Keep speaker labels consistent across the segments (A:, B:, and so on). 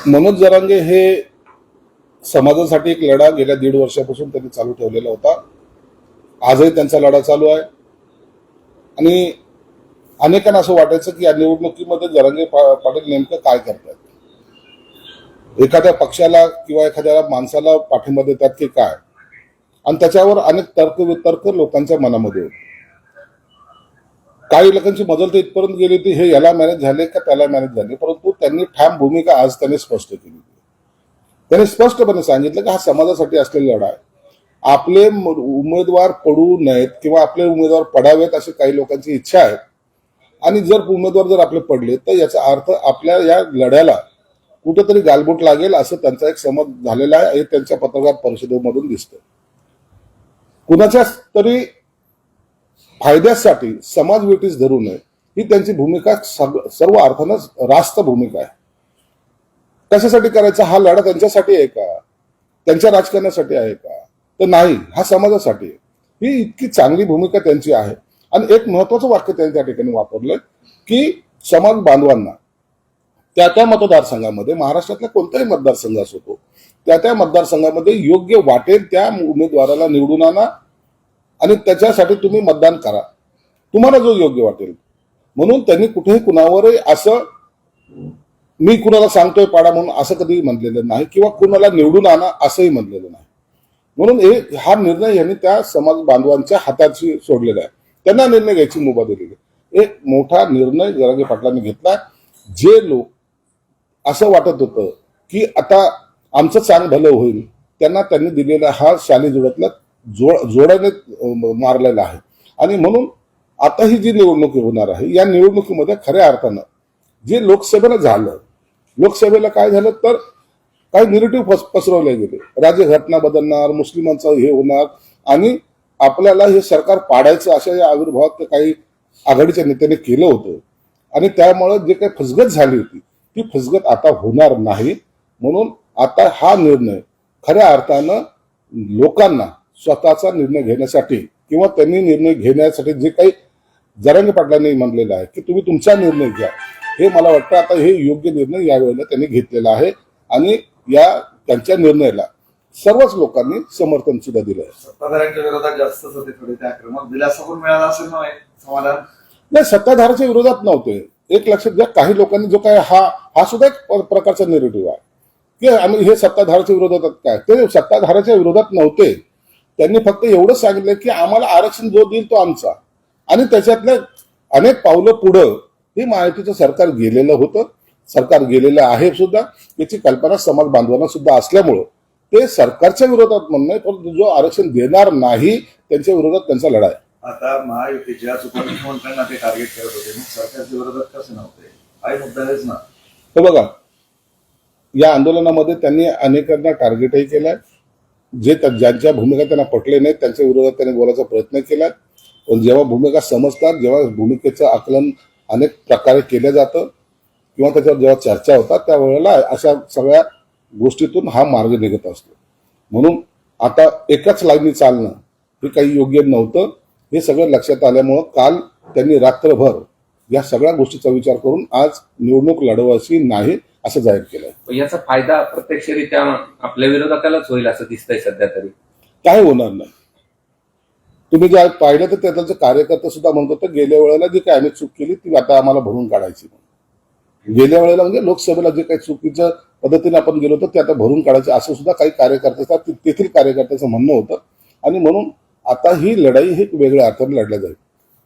A: मनोज जरांगे हे समाजासाठी एक लढा गेल्या 1.5 वर्षापासून त्यांनी चालू ठेवलेला होता. आजही त्यांचा लढा चालू आहे आणि अनेकांना असं वाटायचं की या निवडणुकीमध्ये जरांगे पाटील नेमकं काय करतात, एखाद्या पक्षाला किंवा एखाद्या माणसाला पाठिंबा देतात की काय, आणि त्याच्यावर अनेक तर्कवितर्क लोकांच्या मनामध्ये होते. काही लोकांची मजल तर इथपर्यंत गेली होती हे याला मॅनेज झाले का त्याला मॅनेज झाले, परंतु त्यांनी ठाम भूमिका आज त्यांनी स्पष्ट केली. त्यांनी स्पष्टपणे सांगितलं की हा समाजासाठी असलेला लढा आहे. आपले उमेदवार पडू नयेत किंवा आपले उमेदवार पडावेत अशी काही लोकांची इच्छा आहे, आणि जर उमेदवार जर आपले पडले तर याचा अर्थ आपल्या या लढ्याला कुठेतरी गालबोट लागेल असं त्यांचा एक समज झालेला आहे. हे त्यांच्या पत्रकार परिषदेमधून दिसतं. कुणाच्या तरी फायद्यासाठी समाज वेठीस धरू नये ही त्यांची भूमिका सर्व अर्थानं रास्त भूमिका आहे. कशासाठी करायचा हा लढा? त्यांच्यासाठी आहे का? त्यांच्या राजकारणासाठी आहे का? तर नाही, हा समाजासाठी आहे. ही इतकी चांगली भूमिका त्यांची आहे. आणि एक महत्वाचं वाक्य त्यांनी त्या ठिकाणी वापरलं की समाज बांधवांना त्या त्या मतदारसंघामध्ये, महाराष्ट्रातल्या कोणताही मतदारसंघ असो तो, त्या त्या मतदारसंघामध्ये योग्य वाटेल त्या उमेदवाराला निवडून आणा आणि त्याच्यासाठी तुम्ही मतदान करा, तुम्हाला जो योग्य वाटेल. म्हणून त्यांनी कुठेही कुणावरही असं मी कुणाला सांगतोय पाडा म्हणून असं कधी म्हटलेलं नाही किंवा कुणाला निवडून आणा असंही म्हटलेलं नाही. म्हणून हा निर्णय यांनी त्या समाज बांधवांच्या हाताशी सोडलेला आहे. त्यांना निर्णय घ्यायची मुभा दिलेली आहे. एक मोठा निर्णय जरांगे पाटलांनी घेतला. जे लोक असं वाटत होतं की आता आमचं चांग भलं होईल, त्यांनी दिलेला हा शाली जोड्यातला जोड्याने मारलेला आहे. आणि म्हणून आता ही जी निवडणूक होणार आहे या निवडणुकीमध्ये खऱ्या अर्थानं जे लोकसभेला झालं, लोकसभेला काय झालं तर काही निगेटिव्ह पसरवले गेले. राज्यघटना बदलणार, मुस्लिमांचं हे होणार आणि आपल्याला हे सरकार पाडायचं अशा या आविर्भावात काही आघाडीच्या नेत्याने केलं होतं. आणि त्यामुळे जे काही फसगत झाली होती ती फसगत आता होणार नाही. म्हणून आता हा निर्णय खऱ्या अर्थानं लोकांना स्वतःचा निर्णय घेण्यासाठी किंवा त्यांनी निर्णय घेण्यासाठी जे काही जरांगे पाटलांनी म्हणलेलं आहे की तुम्ही तुमचा निर्णय घ्या, हे मला वाटतं आता हे योग्य निर्णय यावेळेला त्यांनी घेतलेला आहे. आणि या त्यांच्या निर्णयाला सर्वच लोकांनी समर्थन सुद्धा दिलं आहे.
B: सत्ताधाऱ्यांच्या विरोधात जास्तच होते थोडे, त्या आक्रमक दिलासा पण मिळाला असेल ना समाधान?
A: नाही, सत्ताधाऱ्याच्या विरोधात नव्हते. एक लक्षात घ्या, काही लोकांनी जो काय हा सुद्धा एक प्रकारचा नेरेटिव्ह आहे की आम्ही हे सत्ताधाऱ्याच्या विरोधात काय, ते सत्ताधाऱ्याच्या विरोधात नव्हते. त्यांनी फक्त एवढंच सांगितलं की आम्हाला आरक्षण जो देईल तो आमचा, आणि त्याच्यातल्या अनेक पावलं पुढं हे महायुतीचं सरकार गेलेलं होतं, सरकार गेलेलं आहे सुद्धा. याची कल्पना समाज बांधवांना सुद्धा असल्यामुळं ते सरकारच्या विरोधात म्हणणं, पण जो आरक्षण देणार नाही त्यांच्या विरोधात त्यांचा लढा आहे.
B: आता महायुतीच्या उपमुख्यमंत्र्यांना ते टार्गेट करत होते, मग सरकारच्या विरोधात कसे नव्हते? हा मुद्दा आहेच ना.
A: तर बघा, या आंदोलनामध्ये त्यांनी अनेकांना टार्गेटही केलंय. जे ज्यांच्या भूमिका त्यांना पटले नाहीत त्यांच्या विरोधात त्यांनी बोलायचा प्रयत्न केलाय. पण जेव्हा भूमिका समजतात, जेव्हा भूमिकेचं आकलन अनेक प्रकारे केलं जातं किंवा त्याच्यावर जेव्हा चर्चा होतात त्यावेळेला अशा सगळ्या गोष्टीतून हा मार्ग निघत असतो. म्हणून आता एकाच लाईनी चालणं हे काही योग्य नव्हतं. हे सगळं लक्षात आल्यामुळं काल त्यांनी रात्रभर या सगळ्या गोष्टीचा विचार करून आज निवडणूक लढवायची नाही असं जाहीर केलंय.
C: याचा फायदा प्रत्यक्षरित्या आपल्या विरोधकालाच होईल असं दिसतंय सध्या तरी.
A: काय होणार नाही. तुम्ही जे पाहिलं तर त्याचे कार्यकर्ते सुद्धा म्हणत होते गेल्या वेळेला जी काही आम्ही चूक केली ती आता आम्हाला भरून काढायची. गेल्या वेळेला म्हणजे लोकसभेला जे काही चुकीच्या पद्धतीने आपण गेलो होतो ते आता भरून काढायचे असं सुद्धा काही कार्यकर्ते तेथील कार्यकर्त्याचं म्हणणं होतं. आणि म्हणून आता ही लढाई ही वेगळ्या अर्थाने लढल्या जाईल.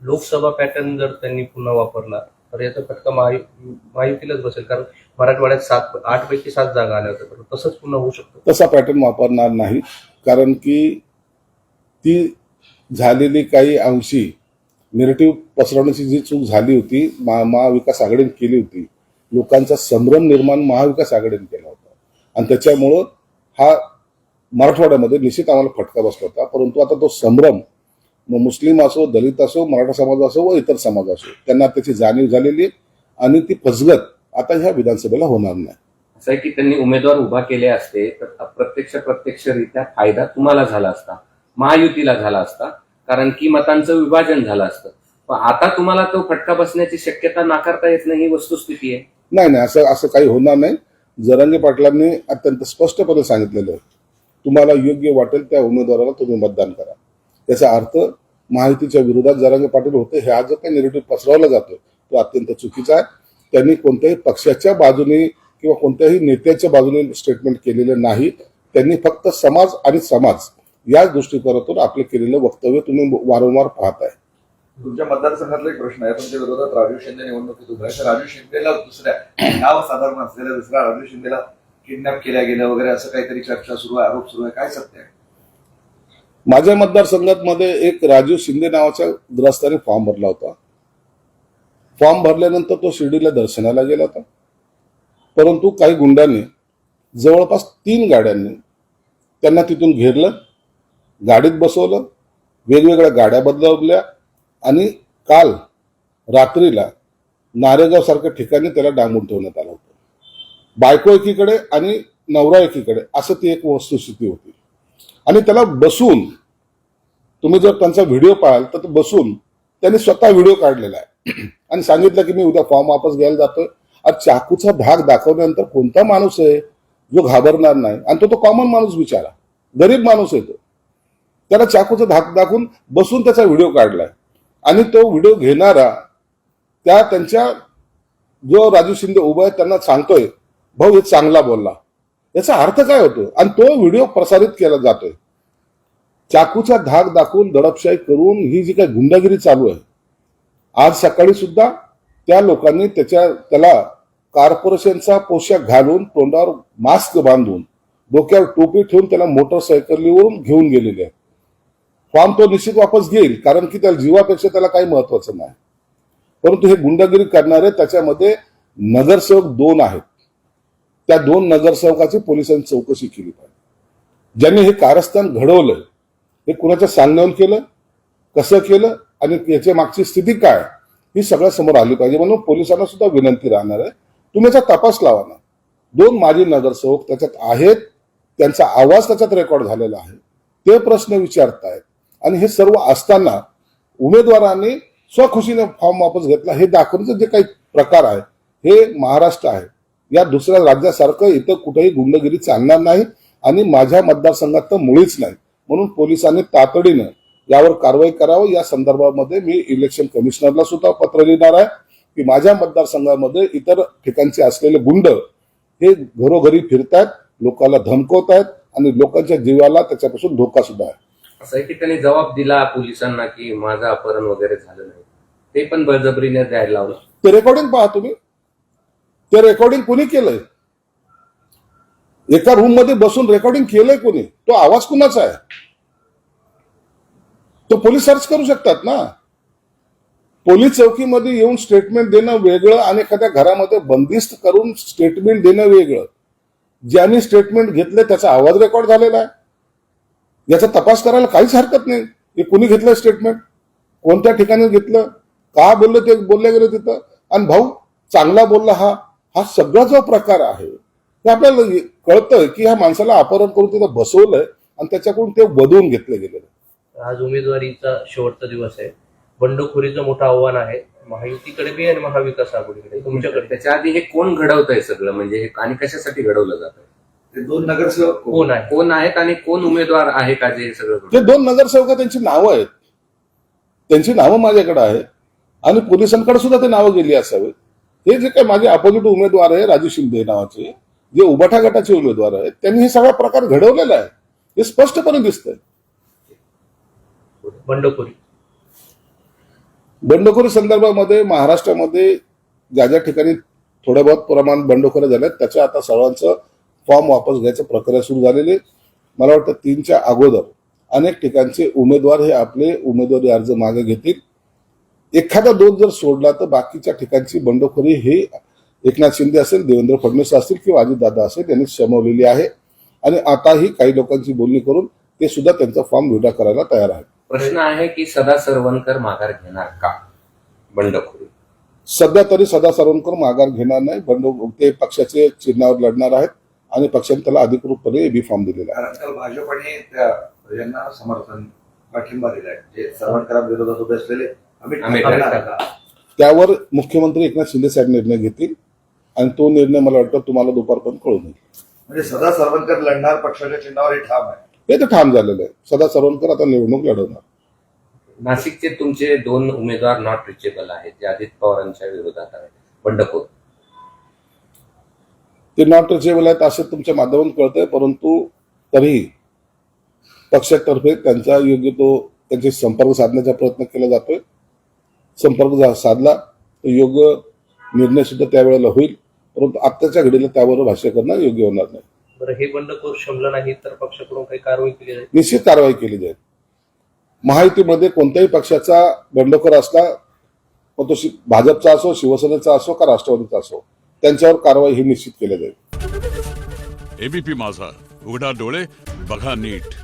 D: लोकसभा पॅटर्न जर त्यांनी पुन्हा वापरला तर याचा फटका महायुतीलाच बसेल, कारण मराठवाड्यात 8 पैकी 7 जागा आल्या होत्या. तसंच पुन्हा होऊ शकतं.
A: तसा पॅटर्न वापरणार नाही, कारण की ती झालेली काही अंशी निगेटिव्ह पसरवण्याची जी चूक झाली होती महाविकास आघाडीने केली होती, लोकांचा संभ्रम निर्माण महाविकास आघाडीने केला होता आणि त्याच्यामुळं हा मराठवाड्यामध्ये निश्चित आम्हाला फटका बसला होता. परंतु आता तो संभ्रम मुस्लिम असो, दलित असो, मराठा समाज असो व इतर समाज असो त्यांना त्याची जाणीव झालेली आणि ती फसगत आता ह्या विधानसभेला होणार नाही.
C: असं आहे की त्यांनी उमेदवार उभा केले असते तर प्रत्यक्षरित्या फायदा तुम्हाला झाला असता, महायुतीला झाला असता, कारण की मतांचं विभाजन झालं असतं. पण आता तुम्हाला तो फटका बसण्याची शक्यता नाकारता येत नाही, ही वस्तुस्थिती आहे.
A: नाही, असं काही होणार नाही. जरांगे पाटलांनी अत्यंत स्पष्टपणे सांगितलेलं आहे, तुम्हाला योग्य वाटेल त्या उमेदवाराला तुम्ही मतदान करा. याचा अर्थ महायुतीच्या विरोधात जरांगे पाटील होते, हा जो काही निगेटिव्ह पसरवला जातो तो अत्यंत चुकीचा आहे. त्यांनी कोणत्याही पक्षाच्या बाजूने किंवा कोणत्याही नेत्याच्या बाजूने स्टेटमेंट केलेलं नाही. त्यांनी फक्त समाज आणि समाज याच दृष्टिकोनातून आपले केलेलं वक्तव्य तुम्ही वारंवार पाहताय.
B: तुमच्या मतदारसंघातला एक प्रश्न आहे, तुमच्या विरोधात राजू शिंदे निवडणुकीत उभे आहे, तर राजू शिंदेला दुसऱ्या नाव साधारण असलेल्या दुसऱ्या राजू शिंदेला किडनॅप केल्या गेलं वगैरे असं काहीतरी चर्चा सुरू आहे, आरोप सुरू आहे, काय सत्य आहे?
A: माझ्या मतदारसंघात मध्ये एक राजू शिंदे नावाच्या ग्रस्ताने फॉर्म भरला होता. फॉर्म भरल्यानंतर तो शिर्डीला दर्शनाला गेला होता, परंतु काही गुंडांनी जवळपास 3 गाड्यांनी त्यांना तिथून घेरलं, गाडीत बसवलं, वेगवेगळ्या गाड्या बदलवल्या आणि काल रात्रीला नारेगाव सारख्या ठिकाणी त्याला डांबून ठेवण्यात आलं होतं. बायको एकीकडे आणि नवरा एकीकडे असं ती एक वस्तुस्थिती होती. आणि त्याला बसून, तुम्ही जर त्यांचा व्हिडिओ पाहाल तर बसून त्यांनी स्वतः व्हिडिओ काढलेला आहे आणि सांगितलं की मी उद्या फॉर्म वापस घ्यायला जातोय. आज चाकूचा धाक दाखवल्यानंतर कोणता माणूस आहे जो घाबरणार नाही? आणि तो कॉमन माणूस, बिचारा गरीब माणूस आहे, तो त्याला चाकूचा धाक दाखवून बसून त्याचा व्हिडिओ काढलाय. आणि तो व्हिडिओ घेणारा त्यांच्या जो राजू शिंदे उभा आहे त्यांना सांगतोय, भाऊ हे चांगला बोलला. याचा अर्थ काय होतो? आणि तो व्हिडिओ प्रसारित केला जातोय. चाकूचा धाक दाखवून दडपशाही करून ही जी काही गुंडागिरी चालू आहे, आज सकाळी सुद्धा त्या लोकांनी त्याला कॉर्पोरेशनचा पोशाख घालून, तोंडावर मास्क बांधून, डोक्यावर टोपी ठेवून त्याला मोटरसायकलीवरून घेऊन गेलेले आहे. फॉर्म तो निश्चित वापस घेईल, कारण की त्याला जीवापेक्षा त्याला काही महत्वाचं नाही. परंतु हे गुंडागिरी करणारे त्याच्यामध्ये नगरसेवक 2 आहेत. त्या 2 नगरसेवकाची पोलिसांनी चौकशी केली पाहिजे. ज्यांनी हे कारस्थान घडवलंय, हे कुणाच्या सांगण्यावर केलं, कसं केलं आणि याच्या मागची स्थिती काय, ही सगळं समोर आली पाहिजे. म्हणून पोलिसांना सुद्धा विनंती राहणार आहे, तुम्ही याचा तपास लावा ना. 2 माजी नगरसेवक त्याच्यात आहेत, त्यांचा आवाज त्याच्यात रेकॉर्ड झालेला आहे, ते प्रश्न विचारतायत. आणि हे सर्व असताना उमेदवारांनी स्वखुशीने फॉर्म वापस घेतला, हे दाखवण्याचे जे काही प्रकार आहे, हे महाराष्ट्र आहे. या दुसऱ्या राज्यासारखं इथं कुठेही गुंडगिरी चालणार नाही आणि माझ्या मतदारसंघात तर मुळीच नाही. म्हणून पोलिसांनी तातडीनं यावर कारवाई करावं. या संदर्भामध्ये मी इलेक्शन कमिशनरला सुद्धा पत्र लिहिणार आहे की माझ्या मतदारसंघामध्ये इतर ठिकाणचे असलेले गुंड हे घरोघरी फिरतायत, लोकांना धमकवतायत आणि लोकांच्या जीवाला त्याच्यापासून धोका सुद्धा आहे.
C: असं आहे की त्यांनी जबाब दिला पोलिसांना की माझं अपहरण वगैरे झालं नाही, ते पण बळजबरीने द्यायला लावलं.
A: ते रेकॉर्डिंग पहा तुम्ही, ते रेकॉर्डिंग कोणी केलंय? एका रूम मध्ये बसून रेकॉर्डिंग केलंय कोणी? तो आवाज कुणाचा आहे? तो पोलीस सर्च करू शकतात ना. पोलीस चौकीमध्ये येऊन स्टेटमेंट देणं वेगळं आणि एखाद्या घरामध्ये बंदिस्त करून स्टेटमेंट देणं वेगळं. ज्यांनी स्टेटमेंट घेतले त्याचा आवाज रेकॉर्ड झालेला आहे, याचा तपास करायला काहीच हरकत नाही. हे कुणी घेतलं स्टेटमेंट, कोणत्या ठिकाणी घेतलं, का बोललं ते बोलले गेलं तिथं, आणि भाऊ चांगला बोलला, हा सगळा जो प्रकार आहे ते आपल्याला कळतं की ह्या माणसाला अपहरण करून तिथं बसवलंय आणि त्याच्याकडून ते वधवून घेतलं गेलेलं.
D: आज उमेदवारीचा शेवटचा दिवस आहे. बंडखोरीचं मोठं आव्हान आहे महायुतीकडे बी आणि महाविकास आघाडीकडे, तुमच्याकडे.
C: त्याच्या आधी हे कोण घडवतंय सगळं, म्हणजे हे आणि कशासाठी घडवलं जात आहे?
B: ते 2 नगरसेवक
C: कोण आहेत आणि कोण उमेदवार आहे का जे सगळं
A: ते 2 नगरसेवक त्यांची नावं आहेत, त्यांची नावं माझ्याकडे आहेत आणि पोलिसांकडे सुद्धा ते नावं गेली असावीत. हे जे काही माझे अपोजिट उमेदवार आहे राजू शिंदे नावाचे, जे उबाठा गटाचे उमेदवार आहेत, त्यांनी हे सगळा प्रकार घडवलेला आहे, हे स्पष्टपणे दिसतंय. बंडखोरी संदर्भामध्ये महाराष्ट्रामध्ये ज्या ज्या ठिकाणी थोड्या बहुत प्रमाणात बंडखोऱ्या झाल्यात त्याच्या आता सर्वांचं फॉर्म वापस घ्यायचं प्रक्रिया सुरू झालेली. मला वाटतं 3च्या अगोदर अनेक ठिकाणचे उमेदवार हे आपले उमेदवारी अर्ज मागे घेतील. एखादा 2 जर सोडला तर बाकीच्या ठिकाणची बंडखोरी हे एकनाथ शिंदे असेल, देवेंद्र फडणवीस असतील किंवा अजितदादा असेल यांनी शमवलेली आहे. आणि आताही काही लोकांची बोलणी करून ते सुद्धा त्यांचा फॉर्म विड्रॉ करायला तयार आहेत.
C: प्रश्न आहे की सदा सरवणकर माघार घेणार का बंडखोरी?
A: सध्या तरी सदा सरवणकर माघार घेणार नाही. ते पक्षाचे चिन्हावर लढणार आहेत आणि पक्षाने त्याला अधिकृतपणे एबी फॉर्म दिलेला आहे.
B: कारण काल भाजपने त्या यांना समर्थन पाठिंबा दिलाय, जे सरवणकरांविरोधात उभे असलेले अमित ठाकरे.
A: त्यावर मुख्यमंत्री एकनाथ शिंदे साहेब निर्णय घेतील आणि तो निर्णय मला वाटतं तुम्हाला दुपारपर्यंत कळून येईल.
B: म्हणजे सदा सरवणकर लढणार पक्षाच्या चिन्हावर हे ठाम आहे.
A: हे तर ठाम झालेलं आहे. सदा सरवणकर आता निवडणूक लढवणार.
C: नाशिकचे तुमचे 2 उमेदवार नॉट रिचेबल आहेत, जे अजित पवारांच्या विरोधात आहेत. बंडखोर
A: ते नॉट रिचेबल आहेत असं तुमच्या माध्यमातून कळतंय, परंतु तरीही पक्षातर्फे त्यांचा योग्य तो त्यांचे संपर्क साधण्याचा प्रयत्न केला जातोय. संपर्क साधला तर योग्य निर्णय सुद्धा त्यावेळेला होईल, परंतु आत्ताच्या घडीला त्यावर भाष्य करणं योग्य होणार नाही.
D: बरं, हे बंडखोर शमलं नाही तर पक्षाकडून काही कारवाई केली जाईल?
A: निश्चित कारवाई केली जाईल. महायुतीमध्ये कोणत्याही पक्षाचा बंडखोर असला, मग तो भाजपचा असो, शिवसेनेचा असो का राष्ट्रवादीचा असो, त्यांच्यावर कारवाई ही निश्चित केली जाईल.
E: एबीपी माझा, उघडा डोळे बघा नीट.